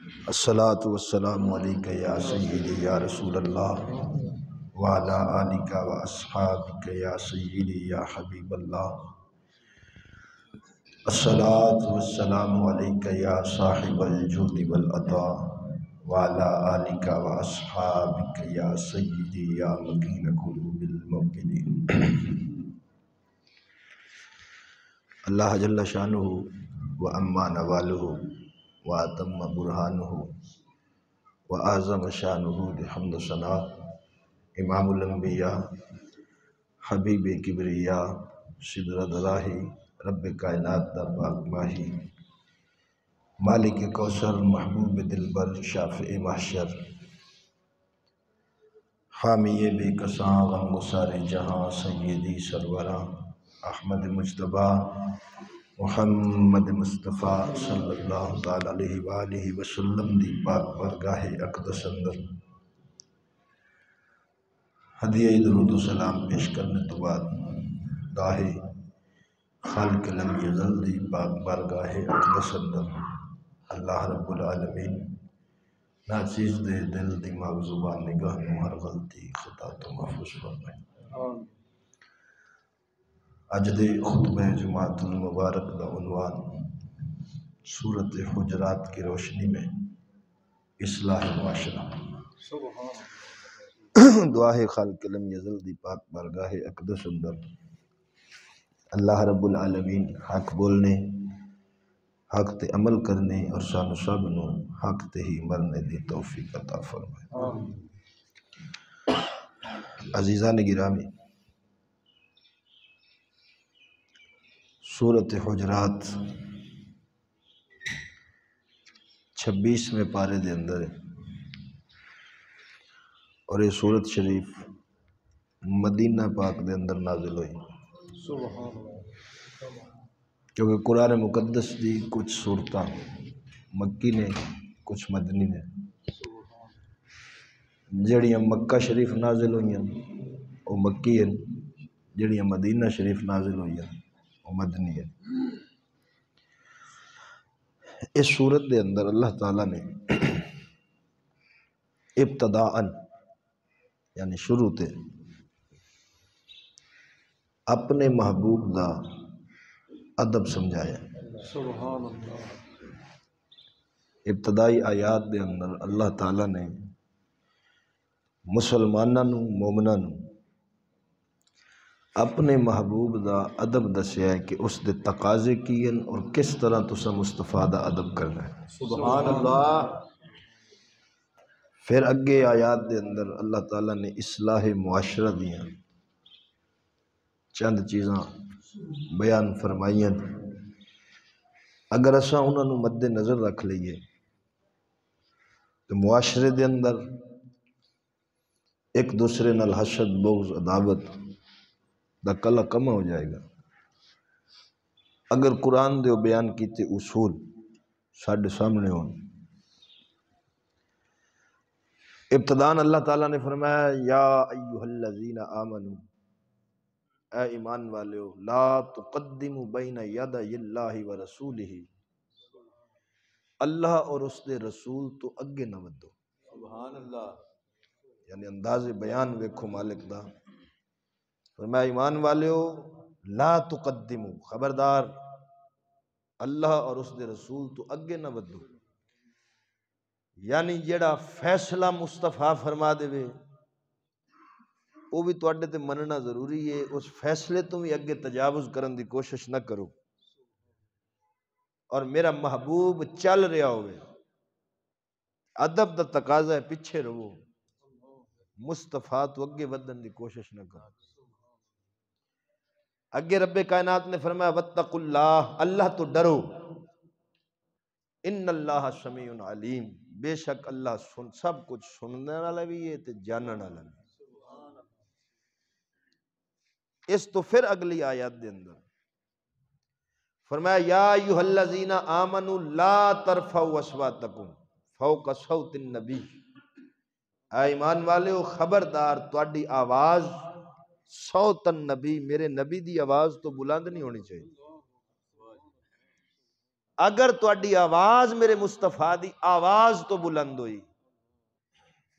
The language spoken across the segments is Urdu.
الصلاۃ والسلام علیک یا سیدی یا رسول اللہ وعلی آلک و اصحابک یا سیدی یا حبیب اللہ. الصلاۃ والسلام علیک یا صاحب الجود والعطا وعلی آلک و اصحابک یا سیدی یا مکین قلوب المؤمنین. اللہ جل شانہ و اما نوالہ واتم برہانہ واعظم شانہ بحمد ثنا امام الانبیاء حبیب کبریا سدرت راہی رب کائنات دا پاک ماہی مالک کوثر محبوب دلبر شافع محشر حامی بے کساں غم گسار جہاں سیدی سروراں احمد مجتبیٰ محمد مصطفیٰ صلی اللہ تعالیٰ علیہ وآلہ وسلم دی پاک بارگاہ اقدس اندر ہدیہ درود و سلام پیش کرنے تو بعد گاہ خالق لم یزل دی پاک بارگاہ اقدس اندر اللہ رب العالمین ناچیز دے دل دماغ زبان نگاہ نو ہر غلطی خطا تو محفوظ فرمائے. اج دے خطبہ جمعۃ المبارک دا عنوان سورۃ حجرات کی روشنی میں اصلاح معاشرہ. دعا خالق لم یزل دی پاک بارگاہ اقدس اندر اللہ رب العالمین حق بولنے حق تے عمل کرنے اور سانو سب نو حق تے ہی مرنے دی توفیق عطا فرمائے. عزیزان گرامی، سورۃ حجرات 26ویں پارے دے اندر ہے اور یہ سورت شریف مدینہ پاک دے اندر نازل ہوئی کیونکہ قرآن مقدس دی کچھ صورتاں مکی نے کچھ مدنی نے. جڑیاں مکہ شریف نازل ہوئیں وہ مکی ہیں، جڑیاں مدینہ شریف نازل ہوئیں وہ مدنی ہیں. اس صورت دے اندر اللہ تعالیٰ نے ابتداءً یعنی شروع تے اپنے محبوب دا ادب سمجھایا. سبحان اللہ. ابتدائی آیات دے اندر اللہ تعالیٰ نے مسلماناں نو مومناں نو اپنے محبوب دا ادب دسیا ہے کہ اس دے تقاضے کی ہیں اور کس طرح تسا مصطفیٰ دا ادب کرنا ہے. سبحان اللہ. پھر اگے آیات دے اندر اللہ تعالیٰ نے اصلاح معاشرہ دیاں چند چیزاں بیان فرمائیاں. اگر اساں انہاں نو مد نظر رکھ لئیے تو معاشرے دے اندر ایک دوسرے نال حسد بغض عداوت دا کلا کم ہو جائے گا اگر قرآن دے بیان کیتے اصول ساڈے سامنے ہون. ابتداءً اللہ تعالیٰ نے فرمایا یا ایھا الذین آمنوا، اے ایمان والےو، لا تقدموا بین یدی اللہ ورسولہ، اللہ اور اس دے رسول تو اگے نہ ودو. سبحان اللہ. یعنی انداز بیان ویکھو مالک دا. فرمایا ایمان والےو لا تقدموا، خبردار اللہ اور اس دے رسول تو اگے نہ ودو. یعنی جڑا فیصلہ مصطفیٰ فرما دے وہ بھی تواڈے تے مننا ضروری ہے، اس فیصلے تو بھی اگے تجاوز کرن دی کوشش نہ کرو. اور میرا محبوب چل رہا ہوئے ادب دا تقاضا ہے پیچھے رہو، مصطفیٰ تو اگے ودن دی کوشش نہ کرو. اگے رب کائنات نے فرمایا واتقوا اللہ، اللہ تو ڈرو، ان اللہ سمیع علیم، بے شک اللہ سب کچھ سننے والا بھی ہے تے جاننے والا بھی. اس تو پھر اگلی آیات دے اندر فرمایا یا ایھا الذین آمنوا لا ترفعوا اصواتکم فوق صوت النبی، اے ایمان والےو خبردار تواڈی آواز صوت النبی، میرے نبی دی آواز تو بلند نہیں ہونی چاہیے. اگر تواڈی آواز میرے مصطفیٰ دی آواز تو بلند ہوئی،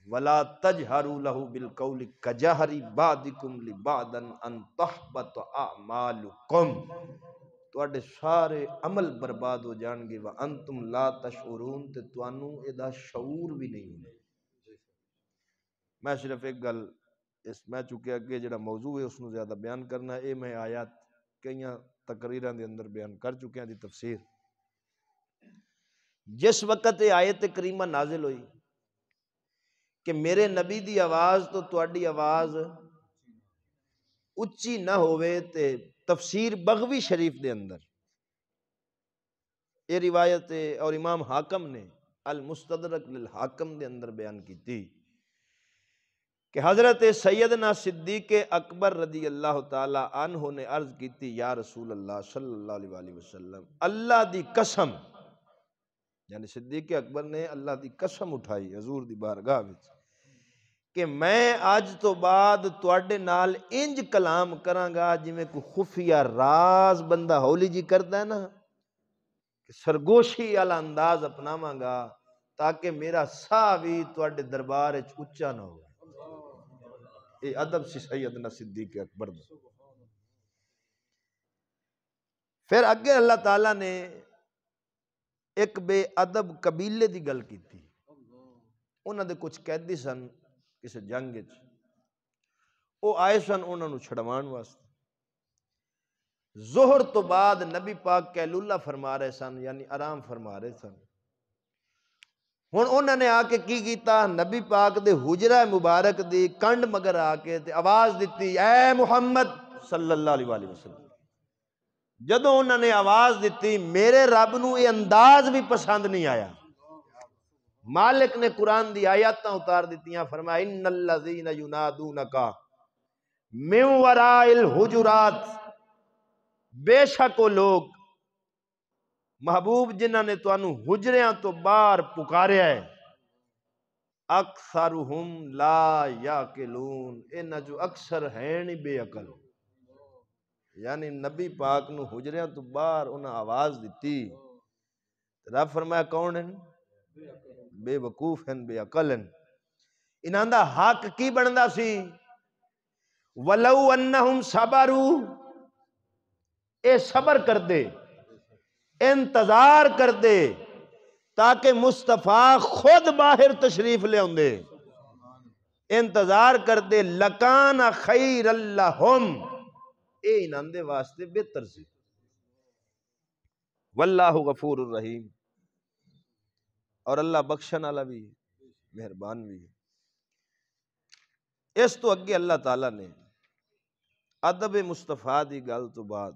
ولا تجہروا لہ بالقول کجہر بعضکم لبعض ان تحبط اعمالکم، تواڈے سارے عمل برباد ہو جان گے، وانتم لا تشعرون، تے تانوں ادا شعور بھی نہیں ہونا۔ میں صرف ایک گل اس میں چونکہ اگے جڑا موضوع ہے اس نو زیادہ بیان کرنا ہے، میں آیات کئیاں تقریراں دے اندر بیان کر چکے ہیں دی تفسیر۔ جس وقت یہ آیت کریمہ نازل ہوئی کہ میرے نبی دی آواز تو تواڈی آواز اچھی نہ ہوئے، تے تفسیر بغوی شریف دے اندر یہ روایت ہے، اور امام حاکم نے المستدرک للحاکم دے اندر بیان کی تھی کہ حضرت سیدنا صدیق اکبر رضی اللہ تعالی عنہ نے عرض کی تھی، یا رسول اللہ صلی اللہ علیہ وآلہ وسلم، اللہ دی قسم، یعنی صدیق اکبر نے اللہ دی قسم اٹھائی حضور دی بارگاہ وچ کہ میں اج تو بعد تواڈے نال انج کلام کراں گا جویں کوئی خفیہ راز بندہ ہولی جی کردا ہے نا، کہ سرگوشی والا انداز اپناواں گا تاکہ میرا سا بھی تواڈے دربار وچ اچا نہ ہو۔ یہ ادب سی سیدنا صدیق اکبر دا۔ پھر اگے اللہ تعالیٰ نے ایک بے ادب قبیلے دی گل کیتی، انہاں دے کچھ قیدی سن کسی جنگ وچ، او آئے سن انہاں نو چھڑوان واسطے۔ ظہر تو بعد نبی پاک قیلولہ فرما رہے سن، یعنی آرام فرما رہے سن۔ ہن انہاں نے آ کے کی کیتا، نبی پاک دے حجرہ مبارک دی کنڈ مگر آ کے تے آواز دیتی، اے محمد صلی اللہ علیہ وآلہ وسلم۔ جدوں انہوں نے آواز دیتی، میرے رب نو یہ انداز بھی پسند نہیں آیا۔ مالک نے قرآن دی آیاتاں اتار دیتیاں، فرمایا ان الذین ینادونک من وراء الحجرات، بے شک وہ لوگ محبوب جنہاں نے تانوں حجریاں تو باہر پکاریا ہے، اکثرہم لا یاقلون، انہاں جو اکثر ہیں نہیں بے عقل۔ یعنی نبی پاک نو حجریاں تو باہر انہاں آواز دیتی، رب فرمایا کون ہیں؟ بے وقوف ہیں، بے عقل ہیں۔ انہاں دا حق کی بندا سی؟ ولو انہم صبروا، اے صبر کر دے، انتظار کر دے تاکہ مصطفیٰ خود باہر تشریف لے آندے، انتظار کر دے، لکان خیر لہم، اے انہاں دے واسطے بہتر سی۔ واللہ غفور الرحیم، اور اللہ بخشن والا بھی مہربان بھی ہے۔ اس تو اگے اللہ تعالیٰ نے ادب مصطفیٰ دی گل تو بعد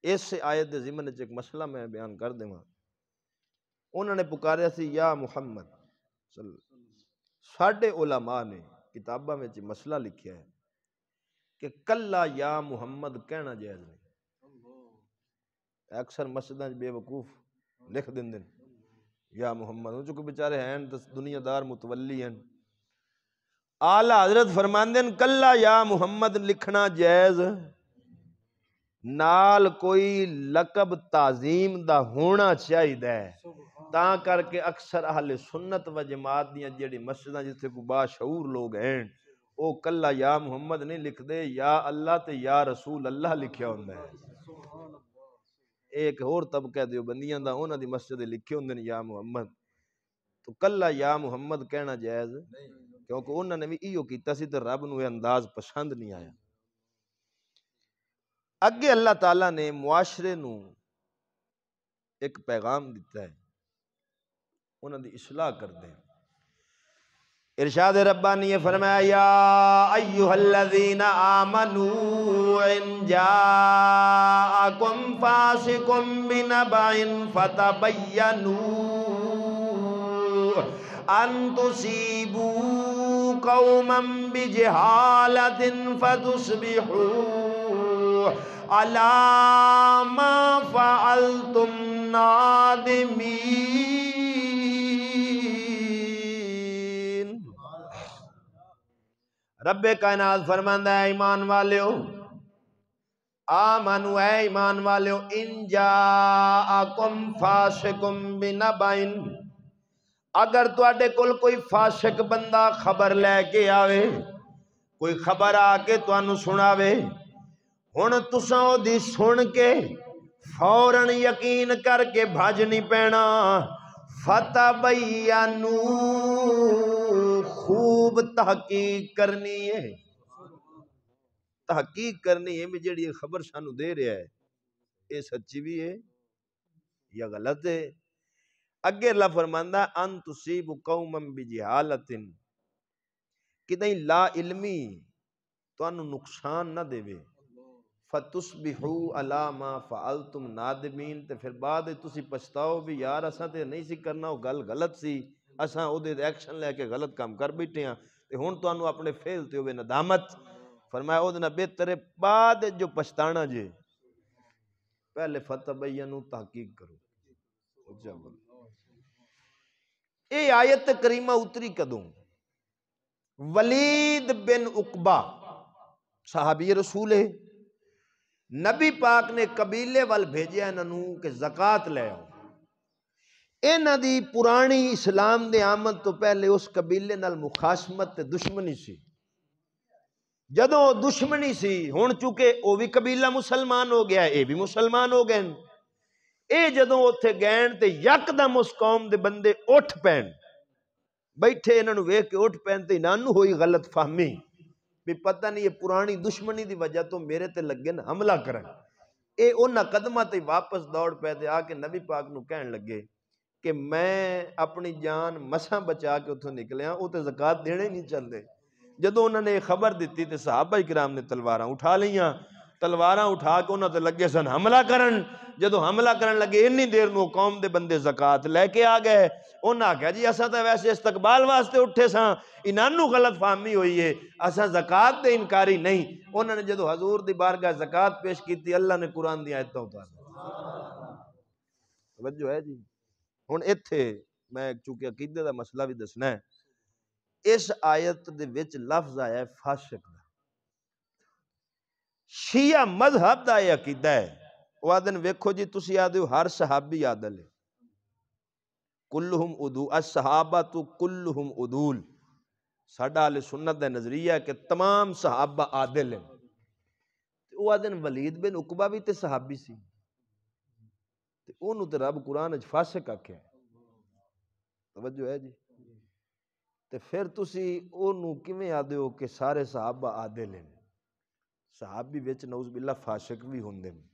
اس آیت دے ضمن وچ ایک مسئلہ میں بیان کر دیواں۔ انہوں نے پکاریا سی یا محمد صلی اللہ علیہ وسلم۔ ساڈے علماء نے کتاباں میں مسئلہ لکھیا ہے کہ کلا یا محمد کہنا جائز نہیں۔ اکثر مسجداں بے وقوف لکھ دیں یا محمد، چونکہ بیچارے ہیں دنیا دار متولی ہیں۔ اعلی حضرت فرماندے ہیں کلا یا محمد لکھنا جائز، نال کوئی لقب تعظیم دا ہونا چاہیے، تاں کر کے اکثر اہل سنت و جماعت دیاں جڑی مسجداں جتھے کو باشعور لوگ ہیں او کلا یا محمد نہیں لکھ دے، یا اللہ تے یا رسول اللہ لکھیا ہوندا ہے۔ ایک اور طبقہ دیوبندیاں دا انہاں دی مسجد لکھے ہوندے یا محمد، تو کلا یا محمد کہنا جائز کیونکہ انہوں نے بھی ایو کیتا سی تے رب نو یہ انداز پسند نہیں آیا۔ اگے اللہ تعالیٰ نے معاشرے نو ایک پیغام دیتا ہے، انہوں دی اصلاح کر دیں۔ ارشاد ربانی یہ فرمایا یا ایھا الذین آمنوا ان جاءکم فاسق بنبأ فتبینوا ان تصیبوا قوما بجہالۃ فتصبحوا علی ما فعلتم نادمین۔ رب کائنات فرماندا ہے ایمان والیو، آمنو اے ایمان والیو ان جاءکم فاسقم بنبائن، اگر تواڈے کول کوئی فاسق بندہ خبر لے کے آوے، کوئی خبر آ کے تانوں سناوے، ہن تساں او دی سن کے فوراً یقین کر کے بھج نہیں پینا، فتبینو، خوب تحقیق کرنی ہے، تحقیق کرنی ہے بھی جیڑی یہ خبر سانو دے رہا ہے یہ سچی بھی ہے یا غلط ہے۔ اگے اللہ فرماندا ان تصیب قوما بجہالۃ، کہ نہیں لا علمی تانوں نقصان نہ دے، فتصبحوا علی ما فعلتم نادمین، تے پھر بعد تسی پچھتاؤ بھی یار اساں تے نہیں سی کرنا، وہ گل غلط سی، اساں او دے ایکشن لے کے غلط کام کر بیٹھے ہاں، تے ہن تانوں اپنے فعل تے ہوئے ندامت۔ فرمایا او دے بہتر ہے بعد جو پچھتانا جے، پہلے فتبینوا تحقیق کرو۔ اے آیت کریمہ اتری کدوں؟ ولید بن عقبہ صحابی رسول ہے، نبی پاک نے قبیلے وال بھیجیا انہوں کہ زکاة لے آؤ۔ انہاں دی پرانی اسلام دے آمد تو پہلے اس قبیلے نال مخاصمت تے دشمنی سی، جدوں دشمنی سی ہن چونکہ او بھی قبیلہ مسلمان ہو گیا اے بھی مسلمان ہو گئے، اے جدوں اوتھے گئن تے یکدم اس قوم دے بندے اٹھ پین، بیٹھے انہاں نوں ویکھ کے اٹھ پین تے انہاں نوں ہوئی غلط فہمی بھی پتہ نہیں یہ پرانی دشمنی دی وجہ تو میرے تے لگے نا حملہ کرن، اے انہاں قدمہ تے واپس دوڑ پے تے آ کے نبی پاک نوں کہن لگے کہ میں اپنی جان مساں بچا کے اتھوں نکلیاں، او تے زکوٰۃ دینے نہیں چاہندے۔ جدوں انہوں نے خبر دیتی تے صحابہ کرام نے تلواراں اٹھا لیاں، تلواراں اٹھا کے انہوں تے لگے سن حملہ کرن، جدوں حملہ کرن لگے انی دیر نو قوم دے بندے زکوٰۃ لے کے آ گئے، انہاں کہا جی اساں تے ویسے استقبال واسطے اٹھے ساں، انہاں نوں غلط فہمی ہوئی ہے، اساں زکوٰۃ دے انکاری نہیں۔ انہوں نے جدوں حضور دی بارگاہ زکوٰۃ پیش کیتی، اللہ نے قرآن دی آیتاں اتار توجہ ہے جی۔ ہن ایتھے میں چونکہ عقیدے دا مسئلہ بھی دسنا ہے، اس آیت دے وچ لفظ آیا ہے فاسق دا، شیعہ مذہب دا یہ عقیدہ ہے، وہ آدن ویکھو جی تسی آدھے ہو ہر صحابی عادل ہے، کلہم عدول، الصحابۃ کلہم عدول، ساڈا اہل سنت دا نظریہ ہے کہ تمام صحابہ عادل ہیں، وہ آدن ولید بن عقبہ بھی تے صحابی سی، تے انہوں تے رب قرآن اچ فاسق آکھیا ہے، توجہ ہے جی۔ تے پھر تسی انہوں کیویں آدھے ہو کہ سارے صحابہ عادل ہیں، صحابی وچ نعوذ باللہ فاسق بھی ہوندے ہیں۔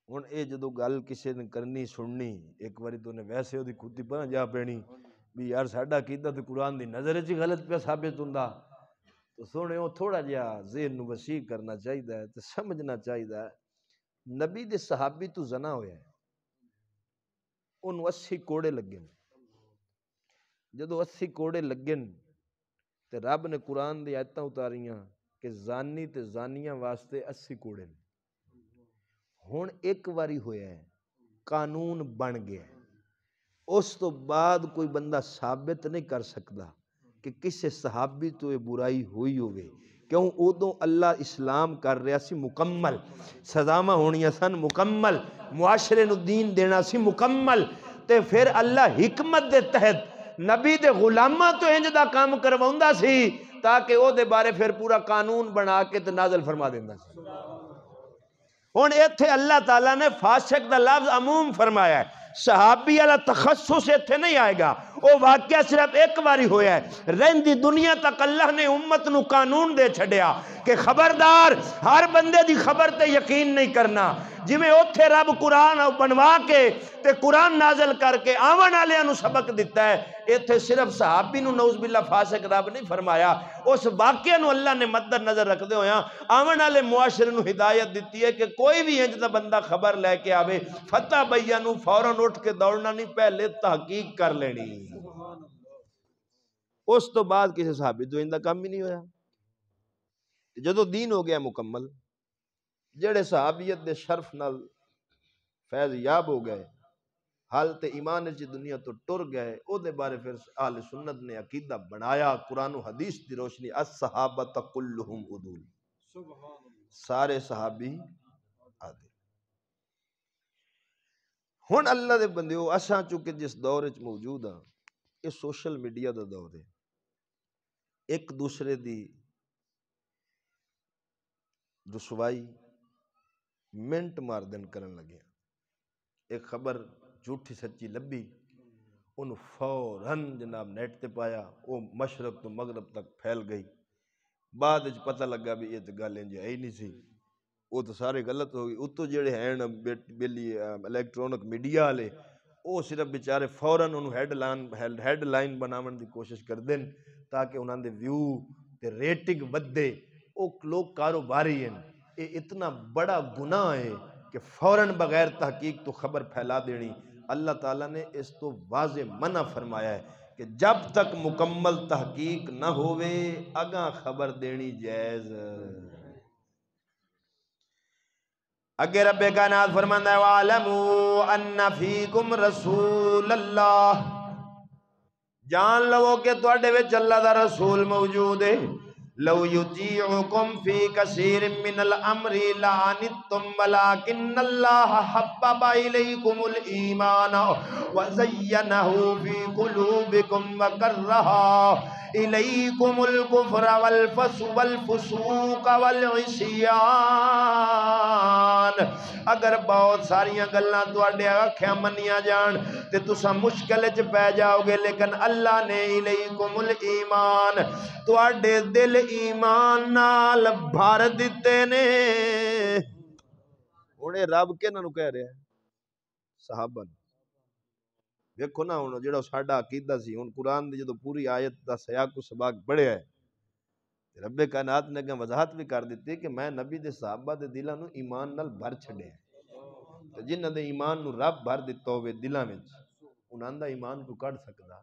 ہن اے جدو گل کسی نے کرنی سننی، ایک واری تو نے ویسے او دی کھوتی پرا جا پینی بھی یار ساڈا عقیدہ تے قرآن دی نظر وچ غلط پہ ثابت ہوندا، تو سنو تھوڑا جہا ذہن نو وسیع کرنا چاہیدا ہے تے سمجھنا چاہیدا ہے۔ نبی دے صحابی تو زنا ہویا ہے، انہوں 80 کوڑے لگے، جدو 80 کوڑے لگن تے رب نے قرآن دی آیتاں اتاریاں کہ زانی تے زانیاں واسطے 80 کوڑے، ہن ایک واری ہویا ہے، قانون بن گیا ہے، اس تو بعد کوئی بندہ ثابت نہیں کر سکتا کہ کسی صحابی تو یہ برائی ہوئی ہوئے، کیوں ادوں اللہ اسلام کر رہا سی مکمل، سزاواں ہونیاں سن مکمل، معاشرے نو دین دینا سی مکمل، تے پھر اللہ حکمت دے تحت نبی دے غلاماں تو انج دا کام کرواوندا سی تاکہ او دے بارے پھر پورا قانون بنا کے تے نازل فرما دیندا سی۔ ہن ایتھے اللہ تعالیٰ نے فاسق دا لفظ عموم فرمایا ہے، صحابی والا تخصص ایتھے نہیں آئے گا، وہ واقعہ صرف ایک باری ہویا ہے، رہندی دنیا تک اللہ نے امت نو قانون دے چھڑیا کہ خبردار ہر بندے دی خبر تے یقین نہیں کرنا، جی میں اوتھے رب قرآن بنوا کے تے قرآن نازل کر کے آون والیاں نو سبق دیتا ہے، ایتھے صرف صحابی نو نعوذ باللہ فاسق رب نہیں فرمایا، اس واقعہ نو اللہ نے مد نظر رکھ دے ہویا آون والے معاشرے نو ہدایت دیتی ہے کہ کوئی بھی انج دا بندہ خبر لے کے آوے فتح بینو فوراً اٹھ کے دوڑنا نہیں، پہلے تحقیق کر لینی، اس تو بعد کسی صحابی تو ان دا کام ہی نہیں ہویا۔ جدو دین ہو گیا مکمل، جڑے صحابیت دے شرف نال فیض یاب ہو گئے، حالت ایمان چی دنیا تو ٹر گئے، او دے بارے پھر اہل سنت نے عقیدہ بنایا قرآن و حدیث دی روشنی، الصحابۃ کلہم عدول، سارے صحابی عادل۔ ہن اللہ دے بندیو، اساں چونکہ جس دور وچ موجود ہاں یہ سوشل میڈیا دا دور ہے، ایک دوسرے دی رسوائی منٹ مار دن کرن لگے، ایک خبر جھوٹی سچی لبھی انہوں فوراً جناب نیٹ تے پایا، وہ مشرق تو مغرب تک پھیل گئی، بعد وچ پتہ لگا بھی یہ تو گل انج ہے ہی نہیں سی، وہ تو سارے غلط ہو گئی۔ اتو جڑے ہیں بیلی الیکٹرونک میڈیا والے وہ صرف بیچارے فوراً انہوں ہیڈ لائن بناون دی کوشش کر دیں تاکہ انہاں دے ویو تے ریٹنگ ودے، وہ لوگ کاروباری ہیں۔ یہ اتنا بڑا گناہ ہے کہ فوراً بغیر تحقیق تو خبر پھیلا دینی۔ اللہ تعالیٰ نے اس تو واضح منع فرمایا ہے کہ جب تک مکمل تحقیق نہ ہوئے اگاں خبر دینی جائز۔ اگے رب کائنات فرماندا ہے وَعَلَمُوا أَنَّ فِيكُمْ رَسُولَ اللَّهِ، جان لو کہ تواڈے وچ اللہ دا رسول موجود ہے، لو یطیعکم فی کثیر من الامر لعنتم ولکن اللہ حبب الیکم الایمان وزینہ فی قلوبکم وکرہ الیکم الکفر والفسوق والعصیان۔ اگر بہت ساریاں گلاں تواڈے آکھیاں منیاں جان تے تساں مشکل وچ پے جاؤ گے، لیکن اللہ نے الیکم الایمان تواڈے دل ایمان نال بھر دتے نے۔ ہنے رب کیناں نو کہہ رہا ہے؟ صحابہ نے۔ دیکھو نا ہن جڑا ساڈا عقیدہ سی، ہن قرآن دی جدوں پوری آیت دا سیاق و سباق پڑھیا ہے، رب کائنات نے اگے وضاحت بھی کر دیتی کہ میں نبی دے صحابہ دے دلاں نو ایمان نال بھر چھڈیا تے جنہاں دے ایمان نو رب بھر دتا ہوئے دلاں وچ، انہاں دا ایمان کو کڈ سکدا؟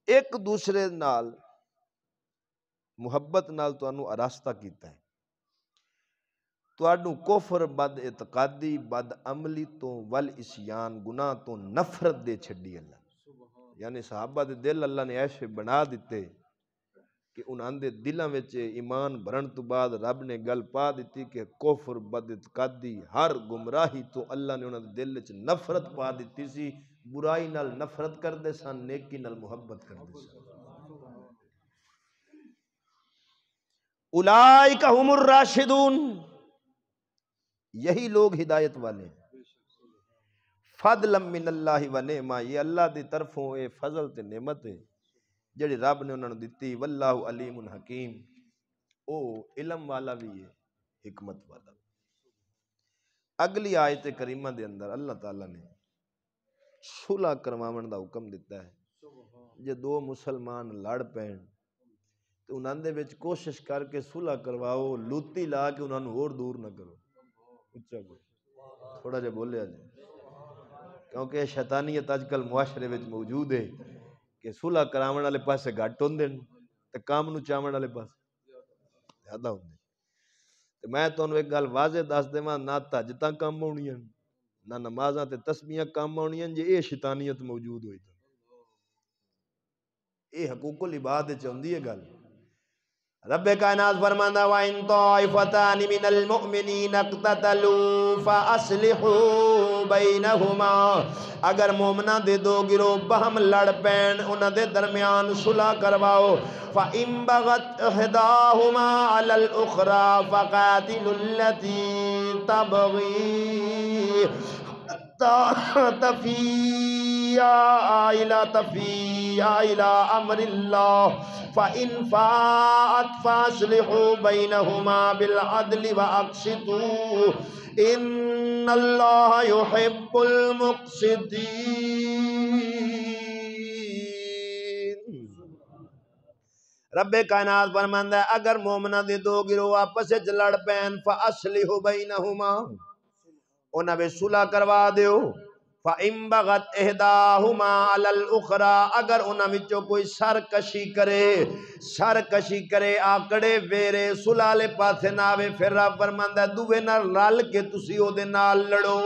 ایک دوسرے نال محبت نال تانوں آراستہ کیتا ہے، تانوں کفر بد اعتقادی بد عملی تو ول عصیان گناہ تو نفرت دے چھڈی اللہ، یعنی صحابہ دے دل اللہ نے ایسے بنا دیتے کہ انہاں دے دلاں وچ ایمان بھرن تو بعد رب نے گل پا دیتی کہ کفر بد اعتقادی ہر گمراہی تو اللہ نے انہاں دے دل وچ نفرت پا دیتی سی، برائی نال نفرت کردے سن، نیکی نال محبت کردے سن۔ اولئک هم الراشدون، یہی لوگ ہدایت والے ہیں۔ فضلا من اللہ و نعمہ، یہ اللہ دی طرفوں اے فضل تے نعمت ہے جڑی رب نے انہوں نے دتی۔ واللہ علیم حکیم، او علم والا بھی ہے حکمت والا بھی۔ اگلی آیت کریمہ دے اندر اللہ تعالیٰ نے صلح کرواون دا حکم دیتا ہے۔ جے دو مسلمان لڑ پین تو انہاں دے وچ کوشش کر کے صلح کرواؤ، لوتی لا کے انہاں نوں اور دور نہ کرو۔ اچھا بول تھوڑا جا بولیا جائے، کیونکہ شیطانیت اج کل معاشرے وچ موجود ہے کہ صلح کراون والے پاسے گھٹ ہوندے تے کام نو چاون والے پاسے زیادہ ہوندے۔ تے میں تانوں ایک گل واضح دس دیواں، نہ تہجداں کم آونیاں نہ نمازاں تے تسبیحاں کم آونیاں جے اے شیطانیت موجود ہوئی تے اے حقوق العباد وچ ہوندی ہے گل۔ رب کائنات فرماندا وَإِن طَائِفَتَانِ مِنَ الْمُؤْمِنِينَ اقْتَتَلُوا فَأَصْلِحُوا بَيْنَهُمَا، اگر مومناں دے دو گروہ باہم لڑ پین انہاں دے درمیان صلح کرواؤ۔ فَإِن بَغَتْ إِحْدَاهُمَا عَلَى الْأُخْرَى فَقَاتِلُوا الَّتِي تَبْغِي حَتَّى تَفِيَّ إِلَى أَمْرِ اللَّهِ فَإِن فَاءَتْ فَأَصْلِحُوا بَيْنَهُمَا بِالْعَدْلِ وَأَقْسِطُوا إِنَّ اللَّهَ يُحِبُّ الْمُقْسِطِينَ۔ رب کائنات فرماندا ہے اگر مومناں دے دو گروہ آپس وچ لڑ پین فَأَصْلِحُوا بَيْنَهُمَا، انہاں وچ صلح کروا دیو۔ فَإِن بَغَتْ إِحْدَاهُمَا عَلَى الْأُخْرَى، اگر انہاں وچوں کوئی سرکشی کرے آکڑے ویرے صلح لے پاسے نہ آوے، پھر رب فرماندا ہے دوویں نال رل کے تسی او دے نال لڑو۔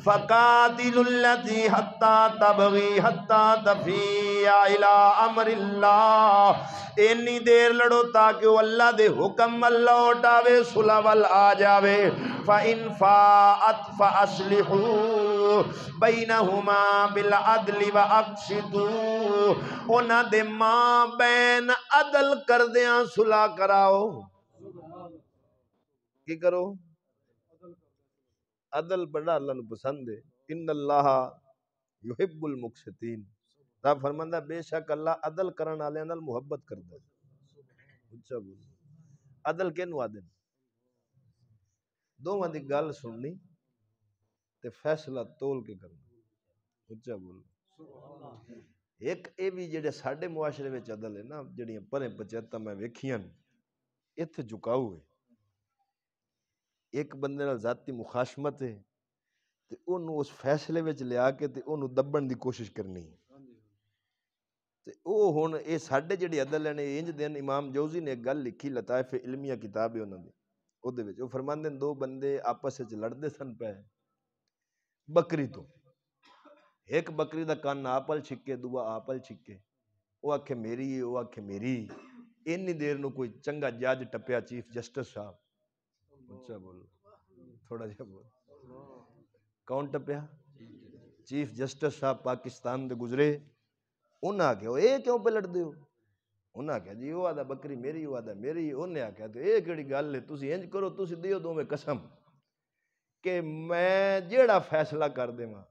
فَقَاتِلُوا الَّتِي حَتَّى تَبْغِي حَتَّى تَفِيَّ إِلَى أَمْرِ اللَّهِ اینی دیر لڑو تاکہ وہ اللہ دے حکم لوٹ آوے صلح وال آ جاوے فَإِنْ فَاءَتْ فَأَصْلِحُوا بَيْنَهُمَا بِالْعَدْلِ وَأَقْسِطُوا انہاں دے ماں بین عدل کردیاں صلح کراؤ کی کرو عدل بڑا اللہ نو پسند ہے ان اللہ یحب المقسطین رب فرماندا بے شک اللہ عدل کرن والے نال محبت کردا ہے اچھا بول عدل کینو آدن دوواں دی گل سننی تے فیصلہ تول کے کرنا اچھا بول ایک اے بھی جڑے ساڈے معاشرے وچ عدل ہے نا جڑیاں پرے پچیتاں میں ویکھیاں ایتھے جھکاؤ ہے ایک بندے نال ذاتی مخاشمت ہے تے اونوں اس فیصلے وچ لیا کے تے اونوں دبن دی کوشش کرنی تے او ہن اے ساڈے جڑے عدل ہیں انج دین امام جوزی نے ایک گل لکھی لطائف علمیہ کتاب ہے انہاں دی او دے وچ او فرماندے دو بندے آپس وچ لڑدے سن پے بکری تو ایک بکری دا کان آپل چھکے دوسرا آپل چھکے او آکھے میری ہے او آکھے میری اینی دیر نو کوئی چنگا جج ٹپیا چیف جسٹس صاحب اچھا بول تھوڑا جہا بول کون ٹپیا چیف جسٹس صاحب پاکستان دے گزرے انہاں آکھیا اے کیوں پہ لڑ دے ہو انہاں آکھیا جی وہ آدھا بکری میری وہ آدھا میری انہیں آکھیا تو اے کیڑی گل ہے تسی انج کرو تسی دیو دو میں قسم کہ میں جیڑا فیصلہ کر دیواں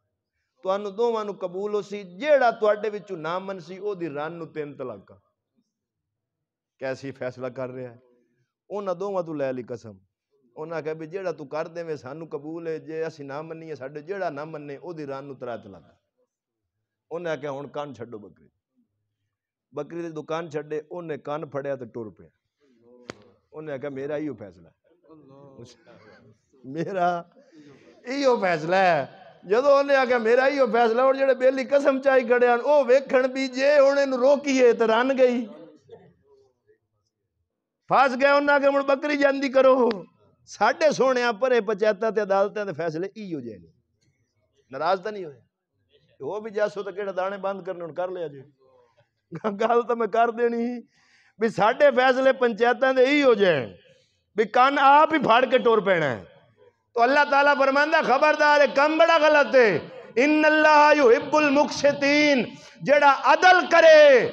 تانوں دوواں نو قبول ہو سی جیڑا تواڈے وچوں نہ من سی او دی رن نو 3 طلاقاں کیسی فیصلہ کر رہا ہے انہاں دوواں تو لے لی قسم انہاں کہا بھی جیڑا تو کر دے میں سانو قبول ہے جے اسی نہ منیے ساڈے جیڑا نہ منے او دی رن نو 3 طلاقاں انہاں کہا ہن کان چھڈو بکری بکری دی دکان چھڈے انہیں کان پھڑیا تے ٹر پیا انہیں کہا میرا ہی فیصلہ ہے میرا ایو فیصلہ ہے جدو انہیں آکھیا میرا ہی فیصلہ اور جڑے بیلی قسم چائی کھڑے ہیں او ویکھن بھی جے انہیں روکیے تے رن گئی پھاس گئے انہاں کہ مڑ بکری جاندی کرو ساڈے سونیاں پرے پچیتاں تے عدالتاں دے فیصلے ای ہو جائیں ناراض تو نہیں ہوئے وہ بھی جاسو تو کیڑا دانے بند کرنے ان کر لیا جی گل تو میں کر دینی بھی ساڈے فیصلے پنچایتاں دے ہی ہو جائیں بھی کان آپ ہی پھاڑ کے ٹور پینا ہے تو اللہ تعالیٰ فرماندا خبردار ہے کم بڑا غلط ہے ان اللہ یحب المقسطین جڑا عدل کرے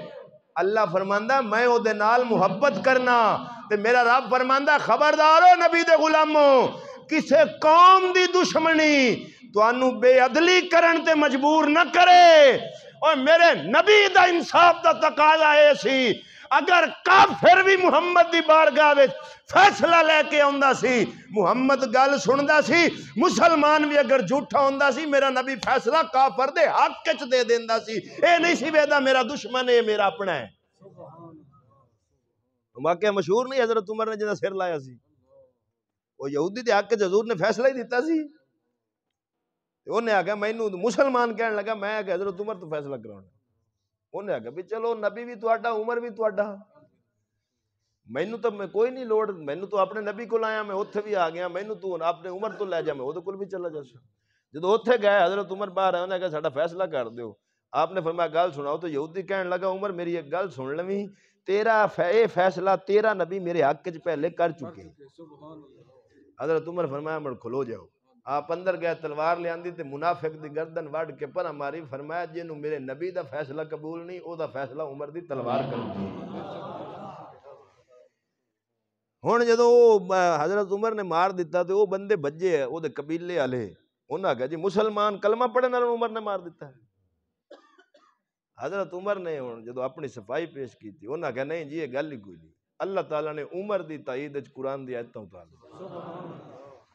اللہ فرماندا میں او دے نال محبت کرنا تے میرا رب فرماندا خبردار ہو نبی دے غلاموں کسے قوم دی دشمنی تانوں بے عدلی کرن تے مجبور نہ کرے اور میرے نبی دا انصاف دا تقاضا اے سی اگر کافر بھی محمد دی بارگاہ وچ فیصلہ لے کے آندا سی محمد گل سندا سی مسلمان بھی اگر جھوٹا ہوندا سی میرا نبی فیصلہ کافر دے حق وچ دے دیندا سی اے نہیں سی ویدا میرا دشمن ہے میرا اپنا ہے واقعہ مشہور نہیں حضرت عمر نے جدا سر لایا سی وہ یہودی دے حق وچ حضور نے فیصلہ ہی دیتا سی انہیں آگیا مینوں مسلمان کہنے لگا میں کہ حضرت عمر تو فیصلہ کراؤنا انہیں آگیا بھی چلو نبی بھی تواڈا عمر بھی تواڈا مینوں تو میں کوئی نہیں لوڑ مینوں تو اپنے نبی کو لایا میں اوتھے بھی آ گیا مینوں تو اپنے عمر تو لے جا میں وہ کول بھی چلا جاسا جدو اوتھے گئے حضرت عمر باہر آئے انہیں کہا ساڈا فیصلہ کر دیو آپ نے فرمایا گل سناؤ تو یہودی کہنے لگا عمر میری ایک گل سن لویں تیرا اے فیصلہ تیرا نبی میرے حق وچ پہلے کر چکے حضرت عمر فرمایا مڑ کھلو جاؤ آپ اندر گئے تلوار لے آندی تے منافق دی گردن وڈ کے پر ہماری فرمایا جنوں میرے نبی دا فیصلہ قبول نہیں او دا فیصلہ عمر دی تلوار کر ہن جدوں حضرت عمر نے مار دیتا تے او بندے بھجے او دے قبیلے والے انہاں کہا جی مسلمان کلمہ پڑھن والے عمر نے مار دیتا ہے حضرت عمر نے جدوں اپنی صفائی پیش کی تھی انہاں کہا نہیں جی یہ گل ہی کوئی نہیں اللہ تعالیٰ نے عمر دی تائید وچ قرآن دی آیتاں اتار دی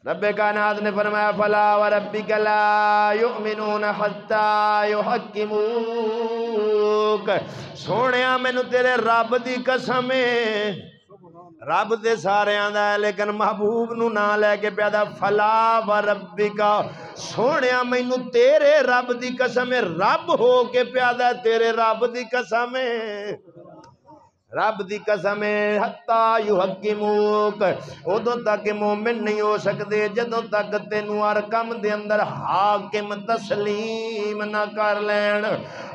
رب کائنات نے فرمایا فلا وربک لا یؤمنون حتی یحکموک سونیا مینوں تیرے رب دی قسم ہے رب دے سارے آندا ہے لیکن محبوب نو نہ لے کے پیادا فلا وربک سونیا مینوں تیرے رب دی قسم ہے رب ہو کے پیادا تیرے رب دی قسم ہے رب دی قسم ہے حتی یحکموک ادوں تک مومن نہیں ہو سکتے جدوں تک تینوں ہر کم دے اندر حاکم تسلیم نہ کر لین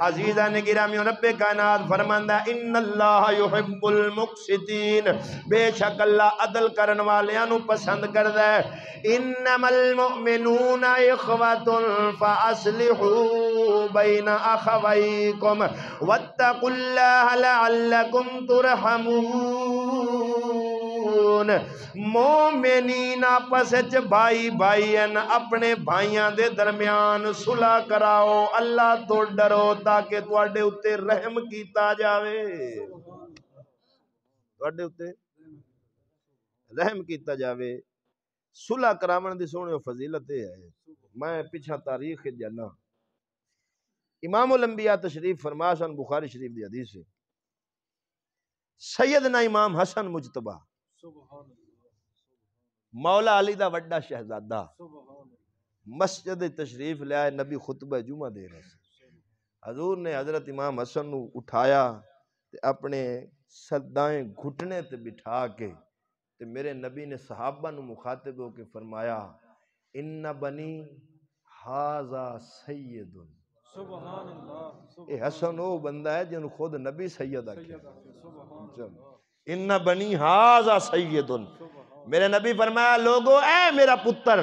عزیزان گرامی رب کائنات فرماندا ان اللہ یحب المقسطین، بے شک اللہ عدل کرن والیاں نو پسند کردا ہے۔ انما المؤمنون اخوۃ فاصلحوا بین اخویکم واتقوا اللہ لعلکم ترحمون۔ مومنین آپس وچ بھائی بھائی ہیں، اپنے بھائیاں دے درمیان صلح کراؤ، اللہ تو ڈرو تاکہ تواڈے اتے رحم کیتا جاوے، تواڈے اتے رحم کیتا جاوے۔ صلح کراون دی سونے فضیلت ہے۔ میں پیچھا تاریخ جانا، امام الانبیاء تشریف فرما سن، بخاری شریف دی حدیث ہے، سیدنا امام حسن مجتبی مولا علی دا وڈا شہزادہ مسجد تشریف لے آئے، نبی خطبہ جمعہ دے رہے سے، حضور نے حضرت امام حسن نو اٹھایا تے اپنے سدائیں گھٹنے تے بٹھا کے تے میرے نبی نے صحابہ نو مخاطب ہو کے فرمایا ان بنی ھذا سید، اے حسن وہ بندہ ہے جنہوں خود نبی سید آکھیا، ان بنی ھذا سید، میرے نبی فرمایا لوگو اے میرا پتر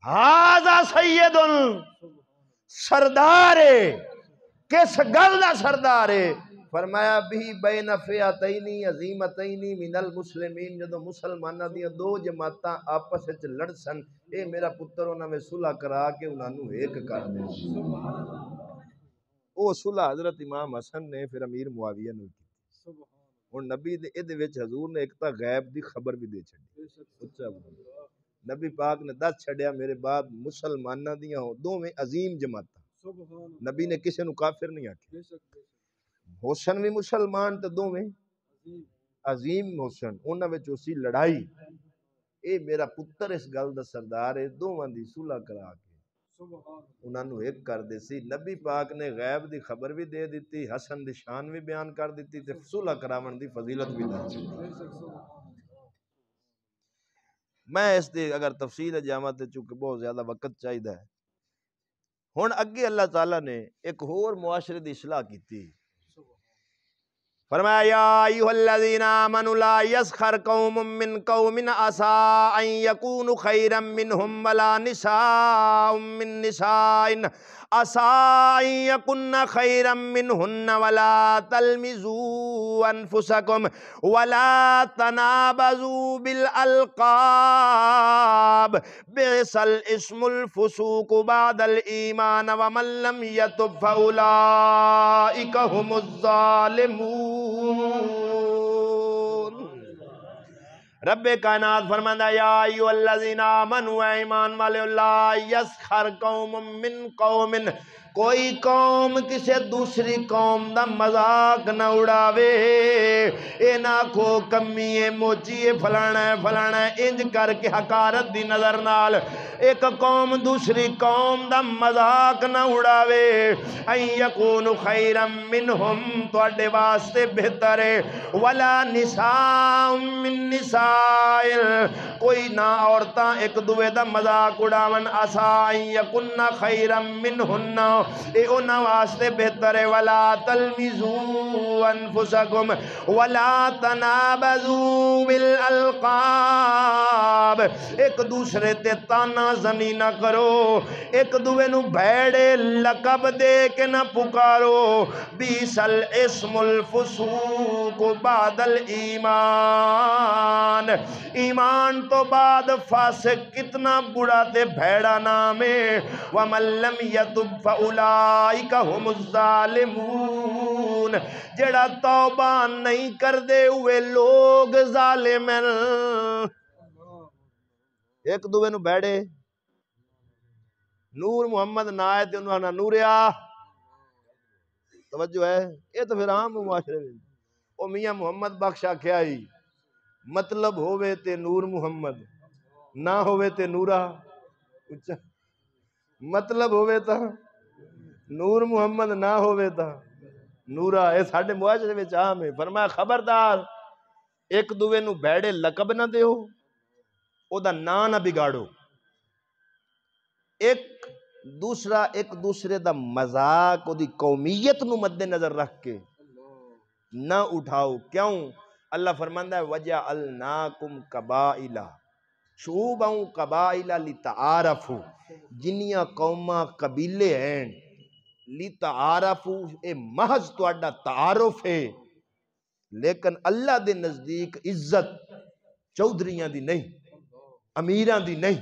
ھذا سید سردار ہے، کس گل دا سردار ہے؟ فرمایا بھی بین فئتین عظیمتین من المسلمین، جدو مسلمانہ دیاں دو جماعتاں آپس وچ لڑسن، اے میرا پتر انہاں میں صلح کرا کے انہاں نو ایک کر دے۔ او صلح حضرت امام حسن نے پھر امیر معاویہ نے کی۔ ہن نبی دے ادے وچ حضور نے ایک تا غیب دی خبر بھی دے چھڈی، نبی پاک نے دس چھڑیا میرے بعد مسلمانہ دیاں دو میں عظیم جماعتاں، نبی نے کسے نو کافر نہیں آکھیا، حسن بھی مسلمان تے دو میں عظیم حسن، انہاں وچ اسی لڑائی، اے میرا پتر اس گل دا سردار ہے، دوواں دی صلح کرا کے انہاں نو ایک کر دے سی۔ نبی پاک نے غیب دی خبر بھی دے دیتی، حسن دی شان بھی بیان کر دیتی تے صلح کراون دی فضیلت بھی دے دیتی۔ میں اس دی اگر تفصیل جامع تے چونکہ بہت زیادہ وقت چاہیدا ہے، ہن اگے اللہ تعالیٰ نے ایک اور معاشرے دی اصلاح کیتی، فرمایا یا ایھا الذین آمنوا لا یسخر قوم من قوم عسى ان یکونوا خیرا منہم ولا نساء من نساء عسى ان یکن خیرا منہن ولا تلمزوا انفسکم ولا تنابزوا بالالقاب بئس الاسم الفسوق بعد الایمان ومن لم یتب فاولئک هم الظالمون۔ رب کائنات فرماندا یا ایھا الذین آمنوا ایمان والے لا یسخر قوم من قوم، کوئی قوم کسی دوسری قوم دا مذاق نہ اڑاوے، اے نہ کھو کمیے موچیے فلانا ہے فلانا ہے، انج کر کے حقارت دی نظر نال ایک قوم دوسری قوم دا مذاق نہ اڑاوے۔ ان یکون خیرا منہم، تواڈے واسطے بہتر ہے، ولا نساء من نساء، کوئی نہ عورتاں ایک دوے دا مذاق اڑاون، عسى ان یکن خیرا منہن، اے انہاں واسطے بہتر ہے، ولا تلمزوا انفسکم ولا تنابزوا بالالقاب، ایک دوسرے تے تانا زنی نہ کرو، ایک دوے نو بھیڑے لقب دے کے نہ پکارو، بیس الاسم الفسوق بعد الایمان، ایمان تو بعد فاسق کتنا بڑا تے بھیڑا نام ہے، ومن لم یتب فاولئک هم الظالمون، جڑا توبہ نہیں کر دے ہوئے لوگ ظالم ہیں۔ ایک دوے نو بیڑے نور محمد نہ آئے تے انہوں نے نوریا، توجہ ہے، یہ تو پھر عام معاشرے میں او میاں محمد بخش آکھیا ہی مطلب ہووے تے نور محمد نہ ہووے تے نورا، مطلب ہووے تا نور محمد نہ ہووے تا نورا، اے ساڈے معاشرے وچ عام ہے۔ فرمایا خبردار ایک دوے نو بیڑے لقب نہ دیو، او دا نا نہ بگاڑو، ایک دوسرا ایک دوسرے دا مذاق دی قومیت نو مد نظر رکھ کے نہ اٹھاؤ. کیوں؟ اللہ فرماندا ہے وَجَعَلْنَاكُمْ قَبَائِلَ شُعُوبًا قَبَائِلَ لِتَعَارَفُوا. جنیاں قوماں قبیلے ہیں لِتَعَارَفُوا، اے محض تہاڈا تعارف ہے، لیکن اللہ دے نزدیک عزت چودھریاں دی نہیں، امیراں دی نہیں،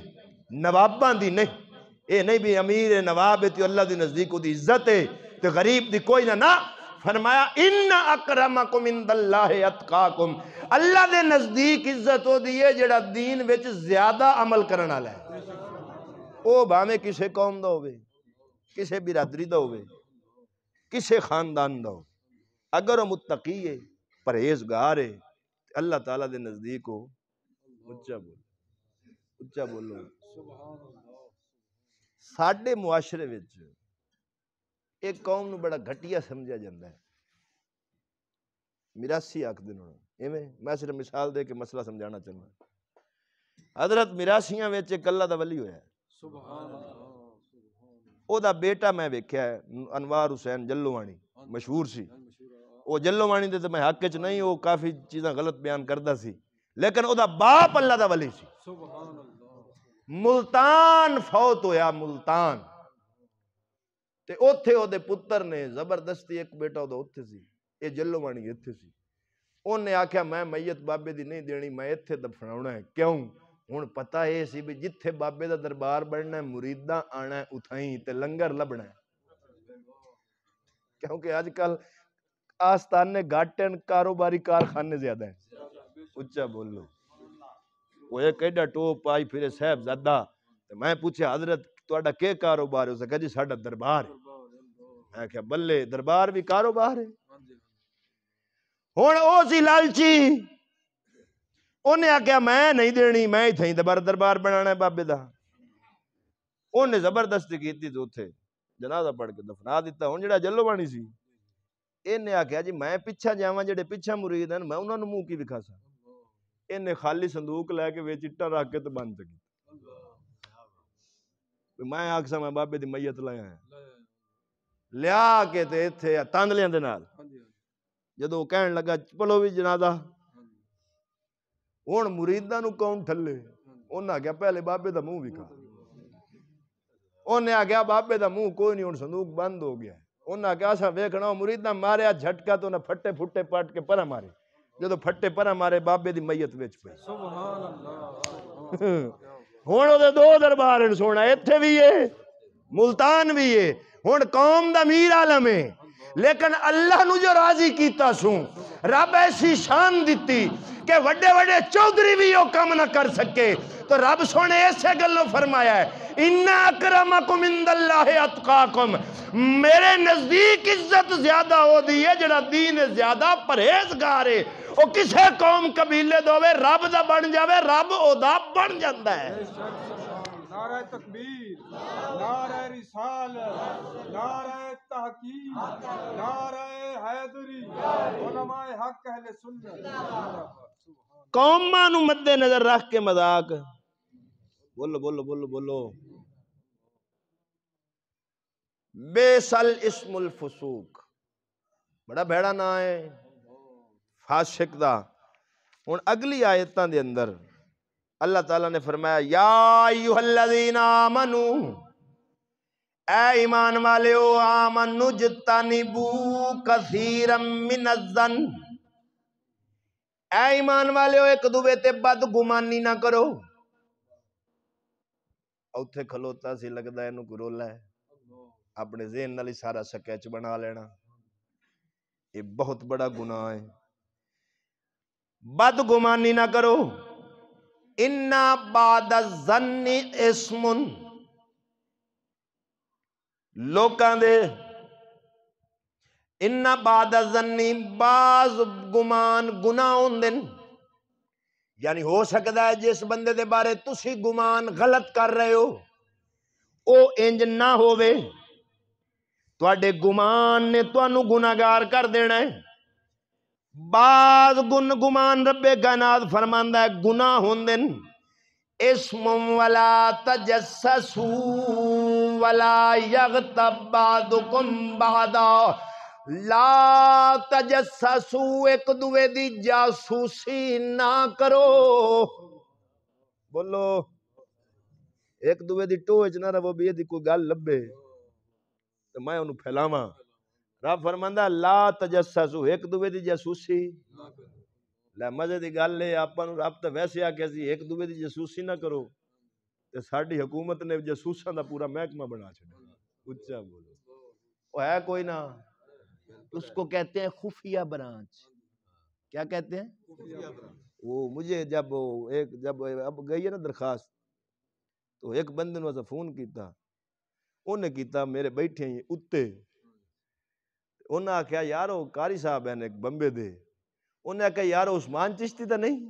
نواباں دی نہیں. اے نہیں بھی امیر نواب ہے تو اللہ دی نزدیک دی عزت ہے تو غریب دی کوئی نہ. فرمایا ان اکرمکم عند اللہ اتقاکم. اللہ دے نزدیک عزت ہو دی ہے جڑا دین وچ زیادہ عمل کرن والا ہے. او بھاویں کسے قوم دا ہوے، کسے برادری دا ہوے، کسے خاندان دا ہو، اگر وہ متقی ہے، پرہیزگار ہے، اللہ تعالیٰ دے نزدیک ہو. اچھا بولو، اچھا بولو. ساڈے معاشرے وچ ایک قوم نو بڑا گھٹیا سمجھا جاندہ ہے، میراثی آکھ دین. ایویں میں صرف مثال دے کے مسئلہ سمجھانا چاہنا. حضرت میراثیاں وچ ایک اللہ دا ولی ہویا ہے، او دا بیٹا میں ویکھیا ہے انوار حسین جلوانی، مشہور سی. او جلوانی دے تے میں حق وچ نہیں، او کافی چیزاں غلط بیان کردا سی، لیکن او دا باپ اللہ دا ولی سی. ملتان فوت ہویا، ملتان تے اوتھے او دے پتر نے زبردستی، ایک بیٹا او دا اوتھے سی، اے جلوانی ایتھے سی. انہیں آکھیا میں میت بابے دی نہیں دینی، میں ایتھے دفناؤنا ہے. کیوں؟ ہن پتہ اے سی بھی جتھے بابے دا دربار بڑھنا ہے، مریداں آنا ہے اتھائیں تے لنگر لبنا ہے. کیونکہ آج کل آستانے گھٹن، کاروباری کارخانے زیادہ ہیں. اچھا بولو. وہ ایک ایڈا ٹوپ آئی پھرے صاحب زادہ، میں پوچھے حضرت تہاڈا کے کاروبار ہے؟ اس نے کہا جی ساڈا دربار ہے. میں کہا بلے دربار بھی کاروبار ہے. ہن او سی لالچی، انہیں آکھیا میں نہیں دینی، میں ہی دربار بنانا ہے بابے دا. انہیں زبردستی کیتی تو اتھے جنازہ پڑھ کے دفنا دیتا. ہن جڑا جلوانی سی انہیں آکھیا جی میں پیچھا جاواں، جڑے پیچھا مرید ہیں میں انہاں نوں منہ کی وکھا سا. انہیں خالی صندوق لے کے وچ اٹا رکھ کے تے بند کی. میں آکھسا میں بابے دی میت لایا ہے، لیا کے تے ایتھے تاندلیاں دے نال جدوں کہن لگا چلو بھی جنازہ. ہن مریداں نوں کون ٹھلے؟ انہاں کہیا پہلے بابے دا منہ وکھا. انہیں آکھیا بابے دا منہ کوئی نہیں، ہن صندوق بند ہو گیا. انہاں کہیا اساں ویکھنا مریداں ماریا جھٹکا تو انہاں پھٹے پھٹے پٹ کے پرا مارے. جدوں پھٹے پرا مارے بابے دی میت وچ پئی. سبحان اللہ. ہن او دے دو دربار ہیں سونا، ایتھے بھی ہے ملتان بھی ہے. ہن قوم دا میر عالم ہے، لیکن اللہ نو جو راضی کیتا سوں رب ایسی شان دیتی کہ وڈے وڈے چودھری بھی وہ کام نہ کر سکے. تو رب سونے ایسے گلوں فرمایا ہے ان اکرمکم عند اللہ اتقاکم. میرے نزدیک عزت زیادہ ہو دی ہے جڑا دین زیادہ پرہیزگار ہے. وہ کسے قوم قبیلے دوے رب دا بن جاوے، رب او دا بن جاندا ہے. نعرہ تکبیر، نعرہ رسالت، نعرہ تحقیق، نعرہ حیدری، علماء حق اہل سنت. قوماں نو مد نظر رکھ کے مذاق. بولو بولو بولو بولو. بیسل اسم الفسوق، بڑا بھیڑا نا ہے فاسق دا. ہن اگلی آیتاں دے اندر اللہ تعالیٰ نے فرمایا یا ایھا الذین آمنو، اے ایمان والیو، آمنو جتنبو کثیرا من الظن. اے ایمان والیو ایک دوے تے بد گمانی نہ کرو. اوتھے کھلوتا سی لگدا ہے اینوں کوئی رولا ہے، اپنے ذہن نال سارا سکیچ بنا لینا. یہ بہت بڑا گناہ ہے. بد گمانی نہ کرو. انا بعد الظن اسم، لوکاں دے انا بعد الظن بعض گمان گناہ ہوندے. یعنی ہو سکتا ہے جس بندے دے بارے تسی گمان غلط کر رہے ہو او انج نہ ہووے، تواڈے گمان نے تانوں گناہگار کر دینا ہے. بعض گمان رب کائنات فرماندا ہے گناہ ہوندے. اسم ولا تجسسوا، ولا یغتب بعضکم بعضا لا تجسسوا ایک دوے دی جاسوسی نہ کرو بولو ایک دوے دی ٹوہ چ نہ رہو بھی دی کوئی گل لبے تو میں انہوں پھیلاواں رب فرماندا لا تجسسوا ایک دوے دی جاسوسی لے مزے دی گل ہے آپاں نوں رب تے ویسے آکھیا سی ایک دوے دی جاسوسی نہ کرو تے ساڈی حکومت نے جاسوساں دا پورا محکمہ بنا چھڈیا اچھا بولو او ہے کوئی نہ اس کو کہتے ہیں خفیہ برانچ کیا کہتے ہیں وہ مجھے جب اب گئی ہے نا درخواست تو ایک بندے نے فون کیتا انہیں کیتا میرے بیٹھے ہیں اتے انہیں آکھیا یار وہ قاری صاحب ہیں ایک بمبے دے انہیں آکھیا یار عثمان چشتی تا نہیں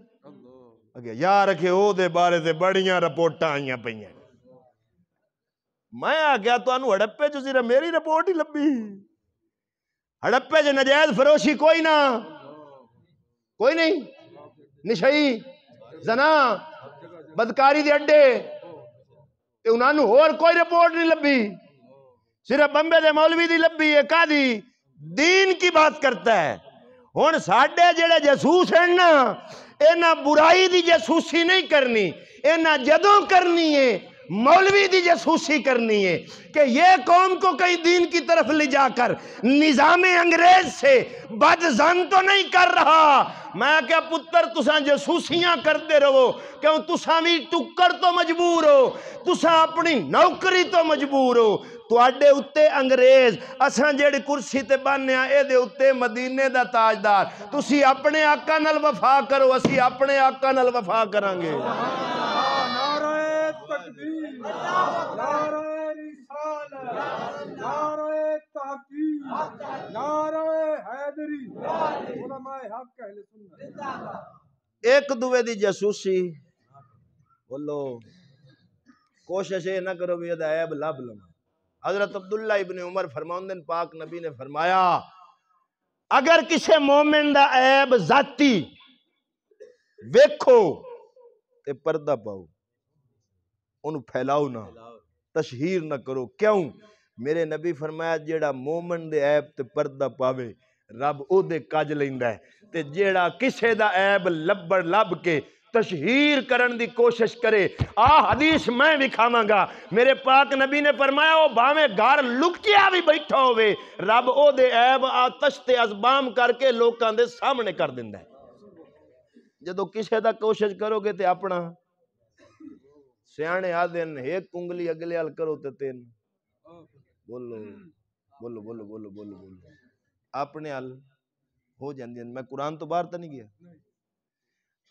آگیا یار رکھے او دے بارے سے بڑیاں رپورٹاں آئیاں پہیاں میں آگیا تو انہوں ہڑپے جو زیرہ میری رپورٹ ہی لبی ہڑپے جو نجائز فروشی کوئی نہ کوئی نہیں نشئی زنا بدکاری دے اڈے تے انہوں نے اور کوئی رپورٹ نہیں لبی صرف بمبے دے مولوی دی لبی ہے کا دی دین کی بات کرتا ہے ہن ساڈے جڑے جاسوس ہیں نا اینا برائی دی جاسوسی نہیں کرنی اینا جدوں کرنی ہے مولوی دی جاسوسی کرنی ہے کہ یہ قوم کو کئی دین کی طرف لے جا کر نظام انگریز سے بد زن تو نہیں کر رہا میں کیا پتر تساں جاسوسیاں کرتے رہو کیوں تساں بھی ٹکر تو مجبور ہو تساں اپنی نوکری تو مجبور ہو تواڈے اتے انگریز اساں جڑی کرسی تے باننے اے دے اتے مدینے دا تاجدار تسی اپنے آقا نال وفا کرو اسی اپنے آقا نال وفا کران گے نعرہ تکبیر نعرہ رسالت نعرہ تحقیق نعرہ حیدری علماء حق اہل سنت ایک دوے دی جاسوسی بولو کوشش یہ نہ کرو بھی یہ عیب لب لما حضرت عبداللہ ابن عمر فرماؤندن پاک نبی نے فرمایا اگر کسی مومن دا عیب ذاتی ویکھو تے پردہ پاؤ انہوں پھیلاؤ نہ تشہیر نہ کرو کیوں میرے نبی فرمایا جیڑا مومن دے عیب تے پردہ پاوے رب او دے کج لیندا ہے تے جیڑا کسے دا عیب لب کے تشہیر کرن دی کوشش کرے حدیث میں دکھاواں گا میرے پاک نبی نے فرمایا او بھاویں گھر لکیا بھی بیٹھا ہوئے رب او دے عیب آتش تے ازبام کر کے لوکاں دے سامنے کر دیندا ہے جدو کسے دا کوشش کرو گے تے اپنا سیانے آدھن ایک کنگلی اگلے حال کرو تے تین بولو بولو بولو بولو بولو بولو اپنے حال ہو جاندی میں قرآن تو باہر تا نہیں گیا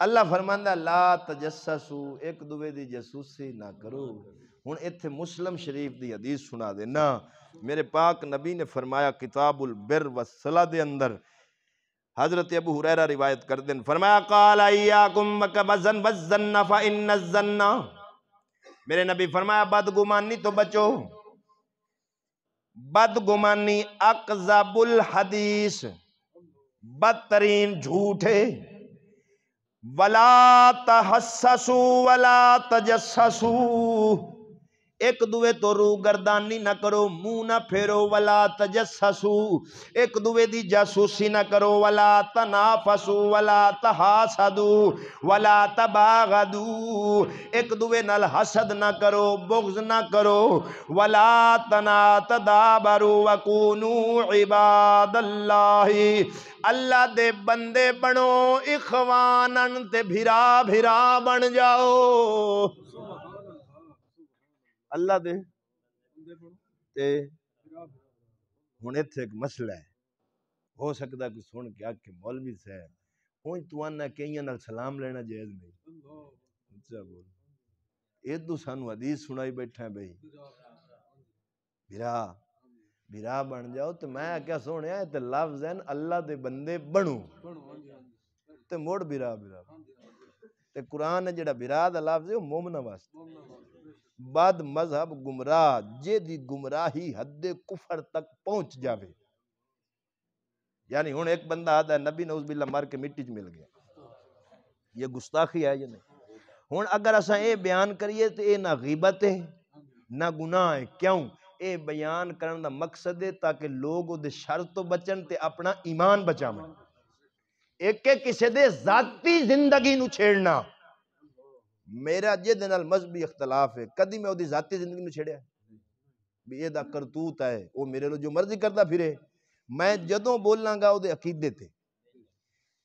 اللہ فرماندا لا تجسسو ایک دوے دی جاسوسی نہ کرو ہن ایتھے مسلم شریف دی حدیث سنا دینا میرے پاک نبی نے فرمایا کتاب البر والصلہ دے اندر حضرت ابو ہریرہ روایت کر دیں فرمایا قال ایاکم وکبزن والظن فإن الظن میرے نبی فرمایا بدگمانی تو بچو بدگمانی اکذب الحدیث بدترین جھوٹ ہے ولا تحسسوا ولا تجسسوا ایک دوے تو رو گردانی نہ کرو منہ نہ پھیرو ولا تجسسوا ایک دوے دی جاسوسی نہ کرو ولا تنافسوا ولا تحاسدوا ولا تباغضوا ایک دوے نال حسد نہ کرو بغض نہ کرو ولا تدابروا وکونوا عباد اللہ اللہ دے بندے بنو اخوانن تے بھرا بھرا بن جاؤ اللہ دے تے ہن ایتھے ایک مسئلہ ہے ہو سکتا کہ سن کے آکھے مولوی صاحب ہوں تو آنا کئیاں نال سلام لینا جائز نہیں اچھا بول ایدو سانو حدیث سنائی بیٹھا ہے بھئی بھرا بن جاؤ تو میں کیا سونے تے لفظ ہیں اللہ دے بندے بنو تے موڑ بھرا تے قرآن جڑا بھرا دا لفظ ہے وہ مومنہ واسطے بعد مذہب گمراہ جے دی گمراہی حد کفر تک پہنچ جاوے یعنی ہن ایک بندہ آدھا ہے نبی نعوذ باللہ مار کے مٹی چ مل گیا یہ گستاخی ہے یا نہیں ہن اگر اساں اے بیان کریے تو اے نہ غیبت ہے نہ گناہ ہے. کیوں؟ اے بیان کرن دا مقصد ہے تاکہ لوگ او دے شر تو بچن تے اپنا ایمان بچاون. ایک کسے دے ذاتی زندگی نو چھیڑنا. میرا جے نال مذہبی اختلاف ہے، کدی میں او دی ذاتی زندگی نو چھیڑیا بھی یہ دا کرتوت ہے وہ میرے لو جو مرضی کردا پھرے. میں جدوں بولاں گا او دے عقیدے تے،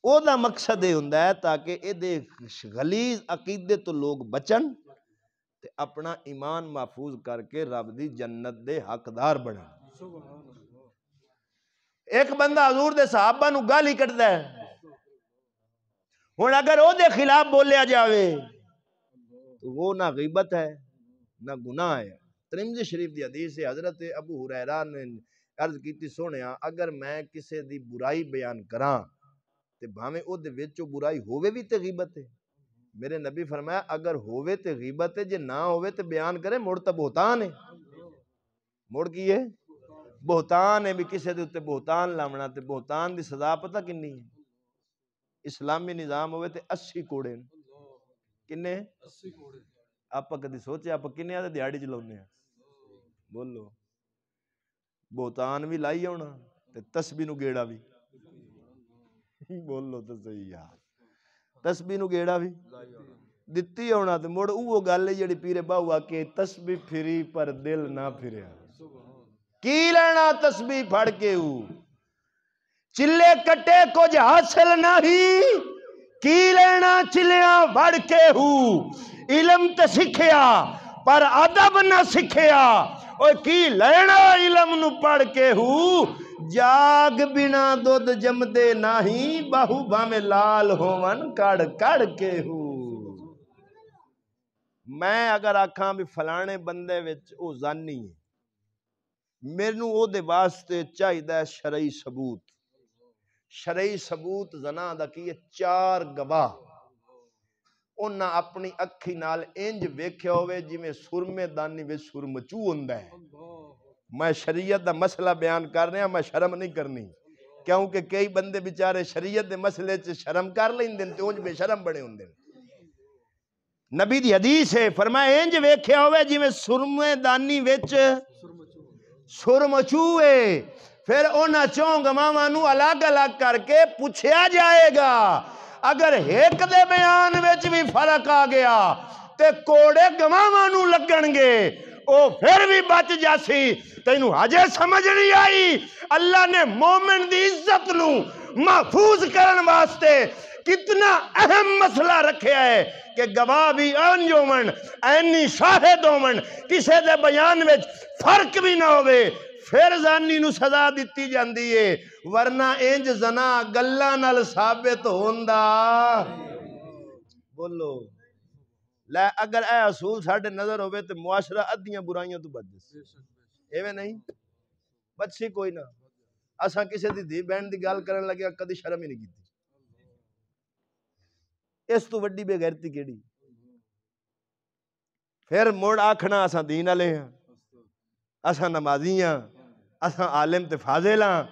او دا مقصد یہ ہوندا ہے تاکہ اے دے غلیظ عقیدے تو لوگ بچن تے اپنا ایمان محفوظ کر کے رب دی جنت دے حقدار بنن. ایک بندہ حضور دے صحابہ نو گالی کٹدا ہے، ہن اگر او دے خلاف بولیا جاوے تو وہ نہ غیبت ہے نہ گناہ ہے. ترمذی شریف دی حدیث ہے، حضرت ابو ہریرہ نے عرض کیتی سونیا اگر میں کسے دی برائی بیان کراں تے بھاویں او دے وچ برائی ہووے بھی تے غیبت ہے. میرے نبی فرمایا اگر ہووے تے غیبت ہے، جے نہ ہووے تے بیان کرے مڑ تے بہتان ہے. مڑ کی ہے؟ بہتان ہے. بھی کسے دے تے بہتان لاونا تے بہتان دی سزا پتہ کنی ہے؟ اسلامی نظام ہوئے تے 80 کوڑے. کنے؟ 80 کوڑے. آپ کدی سوچے آپ کنے آدھے دیہاڑی چلاؤنے ہیں؟ بولو. بہتان بھی لائی ہونا تے تسبیح نو گیڑا بھی. بولو تو صحیح یار. تسبیح نو گیڑا بھی دتی ہونا تے مڑ اوہ گل ہے جڑی پیر باہو آ کے تسبیح پھری پر دل نہ پھریا. کی لینا تسبیح پھڑ کے ہو؟ چلے کٹے کچھ حاصل نہیں، کی لینا چلیاں بڑھ کے ہو. علم تے سکھیا پر ادب نہ سکھیا، اور کی لینا علم نو پڑھ کے ہو. جاگ بنا دودھ جمدے نہیں، بہو بھامے لال ہوون کڑ کڑ کے ہو. میں اگر آکھاں بھی فلانے بندے وچ او زانی ہے، مینوں او دے واسطے چاہیدا شرعی ثبوت. شرعی ثبوت زنا دا کی 4 گواہ انہاں اپنی اکھی نال انج ویکھیا ہوئے جویں سرمے دانی وچ سرمچو ہوندا ہے. میں شریعت دا مسئلہ بیان کر رہا، میں شرم نہیں کرنی، کیونکہ کئی بندے بیچارے شریعت دے مسئلے چ شرم کر لیندے تے اونج بے شرم بڑے ہوندے. نبی دی حدیث ہے، فرمایا انج ویکھیا ہوئے جویں سرمے دانی وچ سرمچو ہے. پھر انہاں چوں گواہاں نو الگ الگ کر کے پوچھیا جائے گا. اگر ایک دے بیان وچ بھی فرق آ گیا تے کوڑے گواہاں نو لگن گے، او پھر بھی بچ جاسی. تینوں ہجے سمجھ نہیں آئی اللہ نے مومن دی عزت نو محفوظ کرن واسطے کتنا اہم مسئلہ رکھیا ہے کہ گواہ بھی انج ہون، اینی شاہد ہون، کسے دے بیان وچ فرق بھی نہ ہوئے، پھر زانی نو سزا دیتی جاندی ہے. ورنہ انج زنا گلاں نال ثابت ہوندا. بولو لے اگر اے اصول ساڈے نظر ہوئے تے معاشرہ ادھیاں برائیاں تو بچ جائے. ایویں نہیں بچی کوئی نہ. اساں کسے دی دھی بہن دی گل کرن لگے کدی شرم ہی نہیں کیتی. اس تو وڈی بے غیرتی کیڑی؟ پھر مڑ آکھنا اساں دین والے ہاں، اساں نمازی ہاں، اساں عالم تے فاضل ہاں.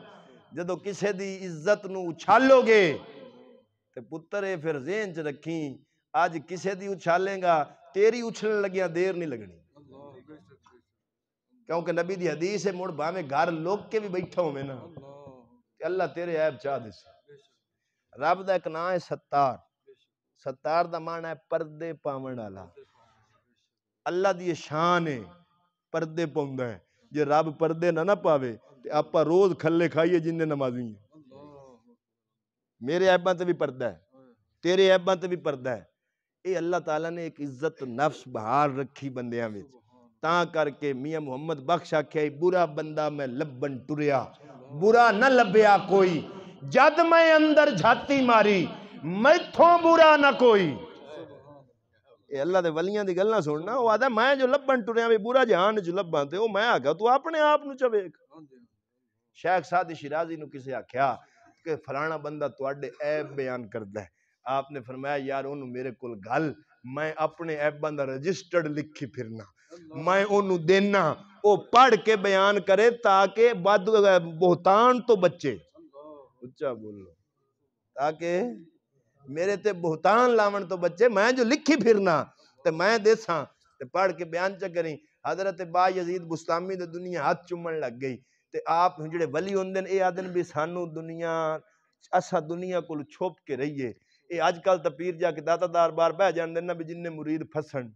جدو کسے دی عزت نو اچھالو گے تے پتر پھر ذہن چ رکھی آج کسے دی اچھالیں گا تیری اچھلن لگیاں دیر نہیں لگنی. کیونکہ نبی دی حدیث ہے مڑ باویں گھر لوگ کے بھی بیٹھا ہوئے نا کہ اللہ تیرے عیب چاہ دے. رب دا ایک نام ہے ستار. ستار دا معنی ہے پردے پاون والا. اللہ دی شان ہے پردے پاوندا ہے. جے رب پردے نہ پاوے تے آپا روز کھلے کھائیے جن نمازی ہیں. میرے عیباں تے بھی پردہ ہے، تیرے عیباں تے بھی پردہ ہے. اے اللہ تعالیٰ نے ایک عزت نفس بہار رکھی بندیاں وچ. تاں کر کے میاں محمد بخش آکھیا برا بندہ میں لبن ٹریا، برا نہ لبیا کوئی. جد میں اندر جھاتی ماری میتھوں برا نہ کوئی. اے اللہ دے ولیاں دی گلاں سننا. او آدا میں جو لبن ٹریا بھی برا جہان جو لباں تے او میں آگا تو اپنے آپ نو چ ویکھ. شیخ سعدی شیرازی نو کسے آکھیا کہ فلانا بندہ تواڈے عیب بیان کردا ہے. آپ نے فرمایا یار اونوں میرے کول گل، میں اپنے عیباں دا رجسٹرڈ لکھی پھرنا، میں اونوں دینا، او پڑھ کے بیان کرے تاکہ بہتان تو بچے. اچھا بولو. تاکہ میرے تے بہتان لاون تو بچے. میں جو لکھی پھرنا تے میں دیساں تے پڑھ کے بیان چا کریں. حضرت با یزید بستامی دے دنیا ہاتھ چومن لگ گئی تے آپ جڑے ولی ہوندے اے آدن بھی سانو دنیا اسا دنیا کو چھپ کے رہیے. اے اج کل تا پیر جا کے داتا دار بار بہ جان دینا بھی جن مرید پھسن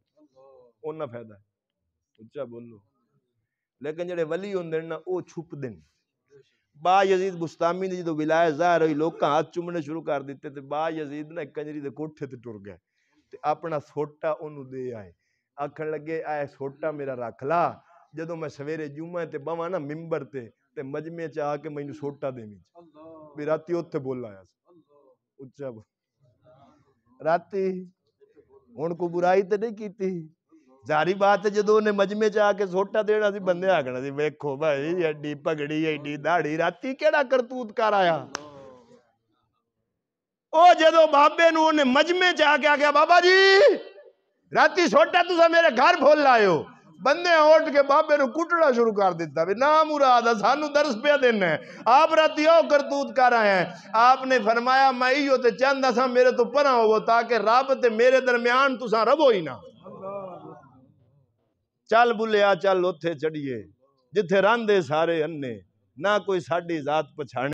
اونہ فائدہ ہے. اچھا بولو. لیکن جڑے ولی ہوندے نا او چھپ دین. با یزید بستامی دی جدو ولایت ظاہر ہوئی لوکاں ہاتھ چومنے شروع کر دیتے تے با یزید نا کنجری دے کوٹھے تے ٹر گئے تے اپنا سوٹا اونوں دے آئے. آکھن لگے اے سوٹا میرا رکھ لا جدوں میں سویرے جمعہ تے بواں نا منبر تے مجمع چ آ کے مینوں سوٹا دیویں بھی راتی اوتھے بول آیا. اچھا راتی ہن کو برائی تے نہیں کیتی. ظاہری بات ہے جدوں نے مجمع چ آ کے سوٹا دینا سی بندے آکھنا سی ویکھو بھائی ایڈی پگڑی ایڈی داڑھی راتی کیڑا کرتوت کر آیا. او جدوں بابے نوں نے مجمع چ آ کے آکھیا بابا جی راتی سوٹا تساں میرے گھر بھول آئے ہو بندے اٹھ کے بابے نو کٹنا شروع کر دیتا بھی نا مراد سانو درس پہ دینا ہے آپ راتی او کرتوت کر آئے ہیں. آپ نے فرمایا میں ایو تے چاہندا سا میرے تو پرا ہوو تاکہ رب تے میرے درمیان تساں ربو ہی نہ. چل بلیا چل اوتھے چڑھیے جتھے راندے سارے انے نہ کوئی ساڈی ذات پچھانے